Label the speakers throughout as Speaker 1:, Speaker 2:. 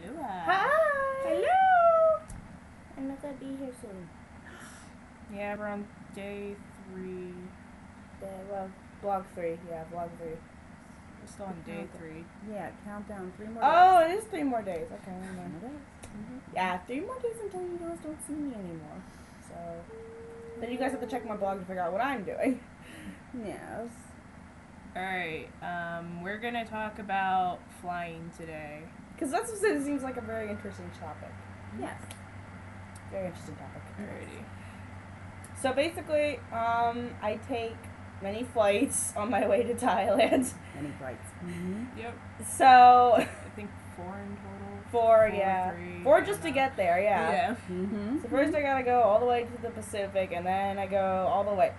Speaker 1: Hi.
Speaker 2: Hello.
Speaker 1: I'm not gonna be here soon.
Speaker 2: Yeah, we're on day 3.
Speaker 1: Vlog 3. Yeah, vlog 3.
Speaker 2: We're still on day 3.
Speaker 3: Yeah, countdown. 3 more days.
Speaker 1: Oh, it is 3 more days. Okay, never mind.
Speaker 3: Mm-hmm.
Speaker 1: Yeah, 3 more days until you guys don't see me anymore. So then you guys have to check my blog to figure out what I'm doing.
Speaker 3: Yes.
Speaker 2: Alright, we're gonna talk about flying today.
Speaker 1: Because that's what it seems like a very interesting topic.
Speaker 3: Yes.
Speaker 1: Very interesting topic.
Speaker 2: Alrighty.
Speaker 1: So basically, I take many flights on my way to Thailand.
Speaker 3: Many flights. Mm-hmm.
Speaker 2: Yep.
Speaker 1: So
Speaker 2: I think 4 in total.
Speaker 1: 4, yeah.
Speaker 2: 3,
Speaker 1: 4 just to get there, yeah.
Speaker 2: Yeah.
Speaker 3: Mm-hmm.
Speaker 1: So first I gotta go all the way to the Pacific, and then I go all the way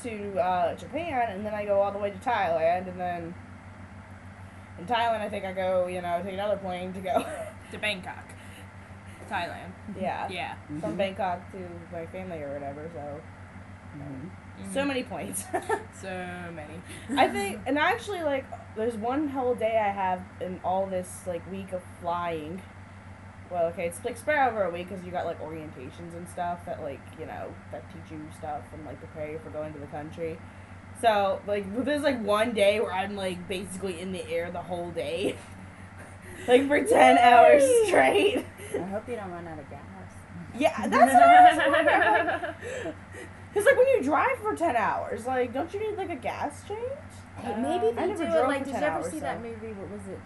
Speaker 1: to Japan, and then I go all the way to Thailand, and then in Thailand I think I go, take another plane to go.
Speaker 2: To Bangkok. Thailand.
Speaker 1: Yeah.
Speaker 2: Yeah.
Speaker 1: From Bangkok to my family or whatever, so.
Speaker 3: Mm-hmm.
Speaker 1: So many planes.
Speaker 2: So many.
Speaker 1: I think, and actually, there's one whole day I have in all this, week of flying. Well, okay, it's, spread over a week because you got, orientations and stuff that, that teach you stuff and, prepare you for going to the country. So, there's, one day where I'm, basically in the air the whole day. For 10 hours straight.
Speaker 3: I hope you don't run out of gas.
Speaker 1: Yeah, that's what I was wondering. Because, when you drive for 10 hours, don't you need, a gas change?
Speaker 3: Hey, maybe
Speaker 1: I
Speaker 3: they
Speaker 1: never
Speaker 3: do
Speaker 1: drove
Speaker 3: it.
Speaker 1: for
Speaker 3: Did
Speaker 1: 10
Speaker 3: you ever
Speaker 1: hours,
Speaker 3: see
Speaker 1: so.
Speaker 3: that movie? What was it?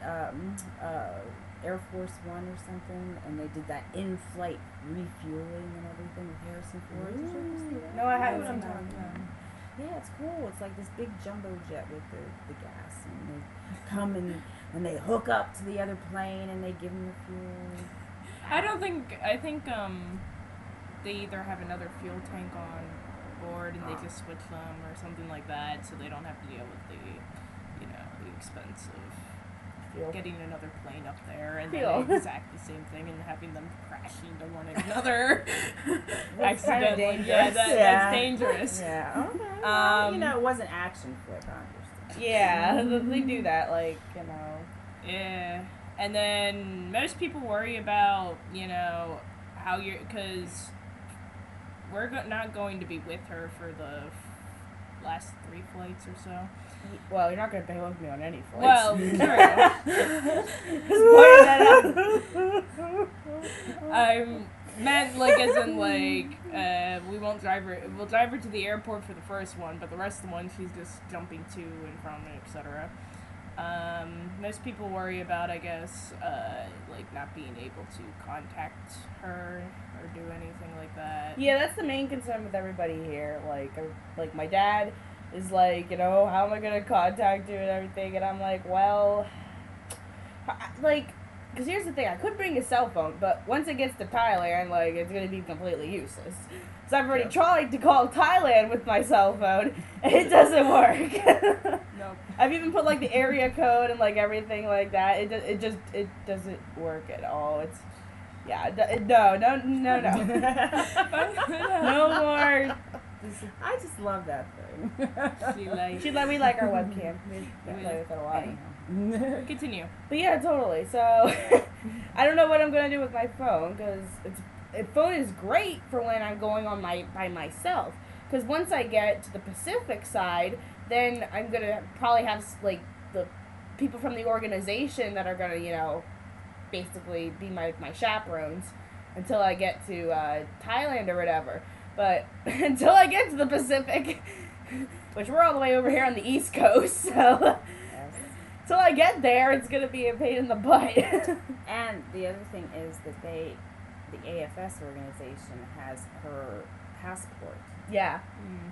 Speaker 3: Air Force One or something? And they did that in-flight refueling and everything with Harrison Ford. Did you ever see that?
Speaker 1: No, I
Speaker 2: That's
Speaker 1: haven't
Speaker 2: what I'm
Speaker 1: seen
Speaker 2: talking
Speaker 1: that.
Speaker 2: about.
Speaker 3: Yeah, it's cool. It's like this big jumbo jet with the gas, and they come and they hook up to the other plane and they give them the fuel.
Speaker 2: I think they either have another fuel tank on board and they just switch them or something like that, so they don't have to deal with the expense of
Speaker 1: Fuel.
Speaker 2: getting another plane up there and
Speaker 1: Fuel.
Speaker 2: then exact the same thing and having them crash into one another.
Speaker 3: That's kind of dangerous.
Speaker 2: Yeah, that's dangerous.
Speaker 3: Yeah. Okay. Well, it wasn't action flick, I understand.
Speaker 1: Yeah, they do that,
Speaker 2: Yeah, and then most people worry about, how you're, because we're not going to be with her for the last 3 flights or so.
Speaker 1: Well, you're not going to be with me on any flights.
Speaker 2: Well, true.
Speaker 1: Just pointing that out.
Speaker 2: I'm meant, as in, we won't drive her. We'll drive her to the airport for the first one, but the rest of the one, she's just jumping to and from, etc. Most people worry about, I guess, not being able to contact her or do anything like that.
Speaker 1: Yeah, that's the main concern with everybody here. My dad is how am I going to contact you and everything? And I'm like, well, because here's the thing, I could bring a cell phone, but once it gets to Thailand, it's going to be completely useless. So I've already tried to call Thailand with my cell phone, and it doesn't work.
Speaker 2: Nope.
Speaker 1: I've even put, the area code and, everything like that. It doesn't work at all. It's, yeah, no. No more.
Speaker 3: I just love that thing.
Speaker 1: We like our webcam. We play with it a lot.
Speaker 3: Anyhow.
Speaker 2: Continue.
Speaker 1: But yeah, totally. So, I don't know what I'm going to do with my phone, because phone is great for when I'm going on by myself. Because once I get to the Pacific side, then I'm going to probably have, the people from the organization that are going to, basically be my chaperones until I get to Thailand or whatever. But until I get to the Pacific, which we're all the way over here on the East Coast, so until I get there, it's going to be a pain in the butt.
Speaker 3: And the other thing is that the AFS organization has her passport
Speaker 1: Yeah.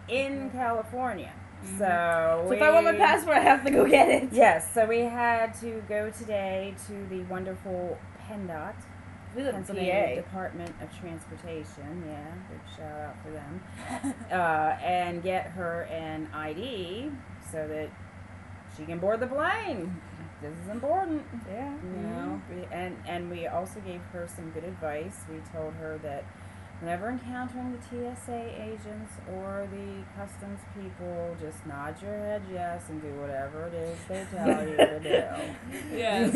Speaker 3: in California.
Speaker 1: Mm-hmm.
Speaker 3: So
Speaker 1: if I want my passport, I have to go get it.
Speaker 3: Yes, so we had to go today to the wonderful PennDOT,
Speaker 1: We live in
Speaker 3: Pennsylvania
Speaker 1: PA.
Speaker 3: Department of Transportation, yeah, big shout out for them, and get her an ID so that she can board the plane. This is important.
Speaker 1: Yeah.
Speaker 3: You know, and we also gave her some good advice. We told her that Whenever encountering the TSA agents or the customs people, just nod your head yes and do whatever it is they tell you to do.
Speaker 2: Yes.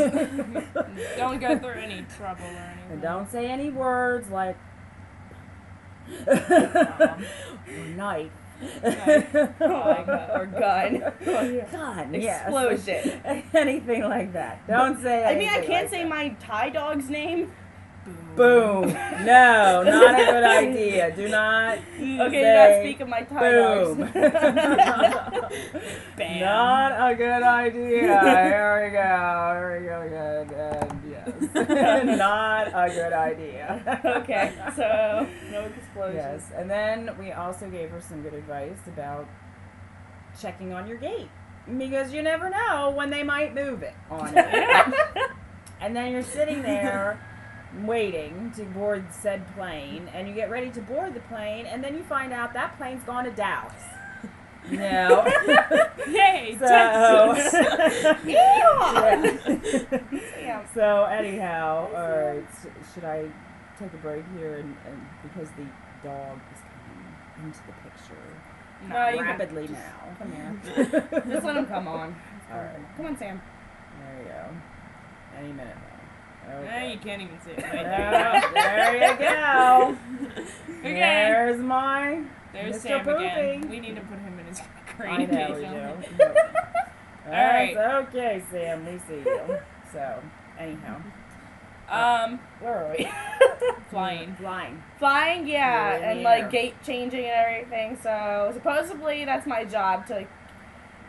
Speaker 2: Don't go through any trouble or anything.
Speaker 3: And don't say any words like or knife.
Speaker 1: Or gun.
Speaker 3: Gun,
Speaker 1: Explosion.
Speaker 3: Yes. Anything like that. Don't say
Speaker 1: I
Speaker 3: anything
Speaker 1: mean, I can't
Speaker 3: like
Speaker 1: say
Speaker 3: that.
Speaker 1: my Thai dog's name.
Speaker 3: Boom. No, not a good idea. Do not.
Speaker 1: Okay, do not
Speaker 3: say
Speaker 1: speak of my Thai
Speaker 3: boom.
Speaker 1: dogs. Bam.
Speaker 3: Not a good idea. Here we go. Good. And yes. Not a good idea.
Speaker 1: Okay, so no explosions.
Speaker 3: Yes. And then we also gave her some good advice about checking on your gate. Because you never know when they might move it on it. And then you're sitting there waiting to board said plane, and you get ready to board the plane, and then you find out that plane's gone to Dallas. No.
Speaker 2: Yay,
Speaker 3: So,
Speaker 2: Texas.
Speaker 1: Yeah.
Speaker 3: So anyhow, alright, should I take a break here and because the dog is coming into the picture
Speaker 1: No, you can-
Speaker 3: rapidly now.
Speaker 1: Come here. Just let him come on.
Speaker 3: Alright,
Speaker 1: Come on, Sam.
Speaker 3: there you go. Any minute now.
Speaker 2: No,
Speaker 3: Okay.
Speaker 2: you can't even see it. Right
Speaker 3: There you go.
Speaker 2: Okay.
Speaker 3: There's my
Speaker 2: There's
Speaker 3: Mr.
Speaker 2: Sam again.
Speaker 3: Poopy.
Speaker 2: We need to put him in his
Speaker 3: I
Speaker 2: crate
Speaker 3: know we
Speaker 2: occasionally.
Speaker 3: do.
Speaker 2: Alright.
Speaker 3: Okay, Sam, we see you. So, anyhow.
Speaker 1: Where are we?
Speaker 2: Flying.
Speaker 1: Flying, yeah,
Speaker 3: You're in
Speaker 1: and
Speaker 3: the
Speaker 1: like
Speaker 3: air.
Speaker 1: gate changing and everything. So supposedly that's my job to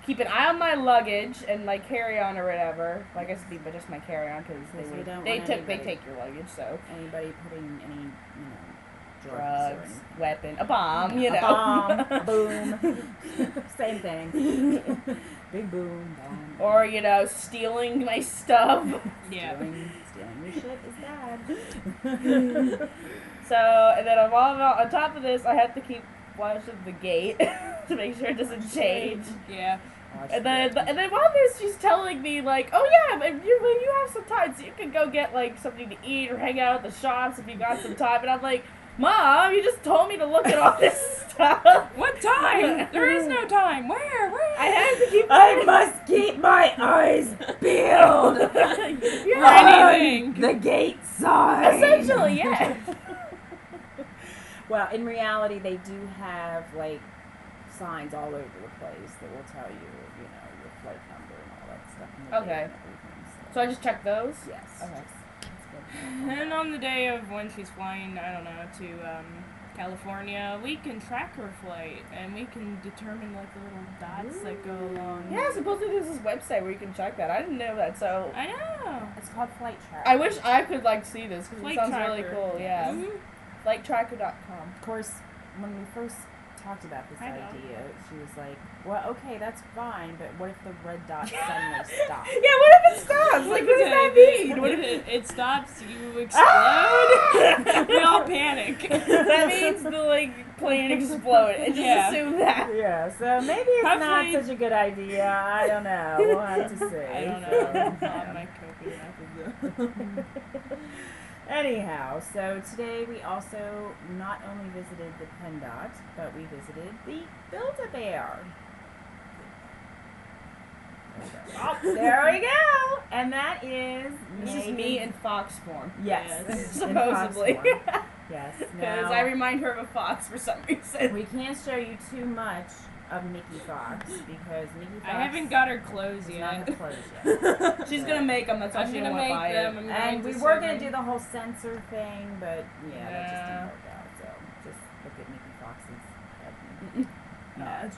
Speaker 1: keep an eye on my luggage and my carry-on or whatever. Well, I guess it'd be just my carry-on because
Speaker 3: Because we don't
Speaker 1: they
Speaker 3: want
Speaker 1: they
Speaker 3: anybody-
Speaker 1: take your luggage. So
Speaker 3: Anybody putting any, drugs
Speaker 1: drugs,
Speaker 3: or
Speaker 1: weapon, a bomb, you
Speaker 3: a
Speaker 1: know.
Speaker 3: bomb, boom, same thing. Big boom, bomb.
Speaker 1: Or stealing my stuff.
Speaker 2: Yeah.
Speaker 3: Stealing your shit is bad.
Speaker 1: So and then on top of this, I have to keep watch of the gate to make sure it doesn't change.
Speaker 2: Yeah.
Speaker 1: And then while this, she's telling me like, oh yeah, when you have some time, so you can go get like something to eat or hang out at the shops if you got some time. And I'm like, Mom, you just told me to look at all this stuff.
Speaker 2: What time? There is no time. Where?
Speaker 1: I have to keep.
Speaker 3: I must keep my eyes peeled.
Speaker 1: Yeah.
Speaker 2: anything.
Speaker 3: The gate sign.
Speaker 1: Essentially, yeah.
Speaker 3: Well, in reality, they do have like signs all over the place that will tell you, your flight number and all that stuff. And the
Speaker 1: Okay.
Speaker 3: date and everything,
Speaker 1: So I just check those.
Speaker 3: yes.
Speaker 1: Okay.
Speaker 3: That's
Speaker 2: And on the day of when she's flying, I don't know, to California, we can track her flight and we can determine like the little dots that go along.
Speaker 1: Yeah, supposedly there's this website where you can check that. I didn't know that, so
Speaker 2: I know.
Speaker 3: It's called Flight Tracker.
Speaker 1: I wish I could like see this because it
Speaker 2: Flight
Speaker 1: sounds really
Speaker 2: tracker.
Speaker 1: cool. Yeah,
Speaker 2: Mhm.
Speaker 1: flighttracker.com.
Speaker 3: Of course, when we first talked about this
Speaker 2: I know.
Speaker 3: idea, she was like, well, okay, that's fine, but what if the red dot suddenly stops?
Speaker 1: Yeah, what if it stops? Like, what does that mean?
Speaker 2: What if it stops? You explode. We all panic.
Speaker 1: That means the like plane exploded. And just
Speaker 2: Yeah.
Speaker 1: assume that.
Speaker 3: Yeah, so maybe it's
Speaker 2: Hopefully-
Speaker 3: not such a good idea. I don't know. We'll have to see.
Speaker 2: I don't
Speaker 3: So,
Speaker 2: know.
Speaker 3: yeah.
Speaker 2: Mom might cook it up.
Speaker 3: Anyhow, so today we also not only visited the PennDOT, but we visited the Build-A-Bear. Oh, there we go! And that is
Speaker 1: This is me in fox form.
Speaker 3: Yes,
Speaker 2: Yes.
Speaker 3: in fox
Speaker 1: Supposedly.
Speaker 3: form. Yes.
Speaker 1: Because
Speaker 3: Now,
Speaker 1: I remind her of a fox for some reason.
Speaker 3: we can't show you too much of Mickey Fox because Mickey Fox
Speaker 2: I haven't got her clothes
Speaker 3: does not
Speaker 2: yet.
Speaker 3: have clothes yet.
Speaker 1: She's gonna make them. That's why
Speaker 2: I'm
Speaker 1: she
Speaker 2: gonna
Speaker 1: didn't want to
Speaker 2: make
Speaker 1: buy
Speaker 2: them.
Speaker 1: it.
Speaker 2: I'm
Speaker 3: And
Speaker 2: going
Speaker 3: we
Speaker 2: to
Speaker 3: were
Speaker 2: sew
Speaker 3: going to
Speaker 2: them.
Speaker 3: do the whole censor thing, but yeah, that just
Speaker 2: Yeah.
Speaker 3: didn't work out. So just look at Mickey Fox's head.
Speaker 1: Yeah.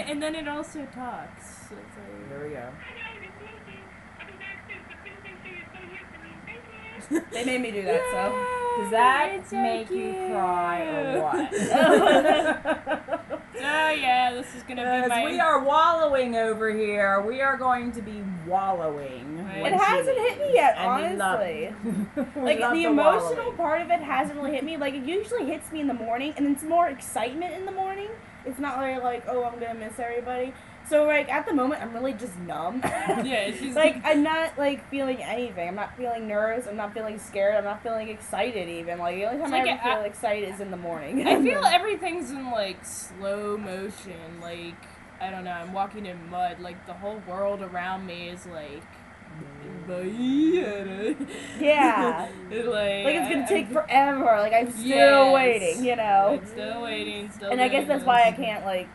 Speaker 2: And then it also talks. So it's like,
Speaker 3: There we go.
Speaker 1: They made me do that, so.
Speaker 3: Does that
Speaker 2: It's so
Speaker 3: make you cry or what?
Speaker 2: Oh yeah, this is gonna be
Speaker 3: Because
Speaker 2: my.
Speaker 3: we are wallowing over here. We are going to be wallowing.
Speaker 2: It
Speaker 3: when
Speaker 1: It
Speaker 3: she
Speaker 1: hasn't hit me
Speaker 3: leaves.
Speaker 1: yet,
Speaker 3: And we love
Speaker 1: honestly.
Speaker 3: it. We
Speaker 1: Like,
Speaker 3: love
Speaker 1: the
Speaker 3: the
Speaker 1: emotional
Speaker 3: wallowing.
Speaker 1: part of it hasn't really hit me. Like, it usually hits me in the morning, and it's more excitement in the morning. It's not really like, oh, I'm gonna miss everybody. So, like, at the moment, I'm really just numb.
Speaker 2: Yeah, she's
Speaker 1: like, I'm not, like, feeling anything. I'm not feeling nervous. I'm not feeling scared. I'm not feeling excited, even. Like, the only time I ever feel excited is in the morning.
Speaker 2: I feel everything's in, like, slow motion. Like, I don't know, I'm walking in mud. Like, the whole world around me is, like...
Speaker 1: Yeah.
Speaker 2: like
Speaker 1: it's gonna take forever. Like, I'm still waiting, you know?
Speaker 2: I'm still waiting,
Speaker 1: And I guess that's why I can't, like,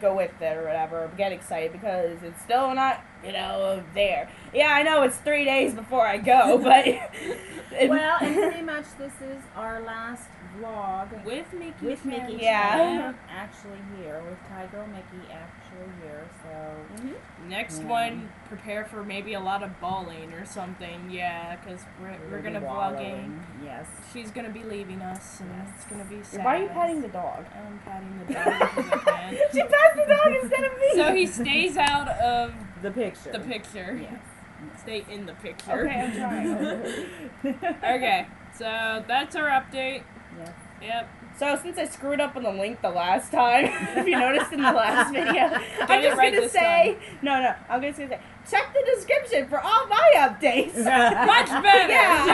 Speaker 1: go with it or whatever, get excited, because it's still not, you know, there. Yeah, I know it's 3 days before I go, but...
Speaker 3: Well, and pretty much this is our last vlog
Speaker 2: with Miki.
Speaker 3: With Miki,
Speaker 1: yeah.
Speaker 3: Actually here with Thai Girl Miki, actually here. So
Speaker 2: next one, prepare for maybe a lot of bawling or something. Yeah, because we're gonna vlogging.
Speaker 3: Yes.
Speaker 2: She's gonna be leaving us, and it's gonna be sad.
Speaker 1: Why are you patting the dog?
Speaker 2: I'm patting the dog because I can.
Speaker 1: She pats the dog instead of me.
Speaker 2: So he stays out of
Speaker 3: the picture.
Speaker 2: The picture.
Speaker 3: Yes.
Speaker 2: Stay in the picture.
Speaker 1: Okay, I'm trying.
Speaker 2: Okay, so that's our update.
Speaker 3: Yes.
Speaker 2: Yep.
Speaker 1: So since I screwed up on the link the last time, if you noticed in the last video, I'm just gonna say I'm just gonna say check the description for all my updates.
Speaker 2: Much better.
Speaker 1: Yeah.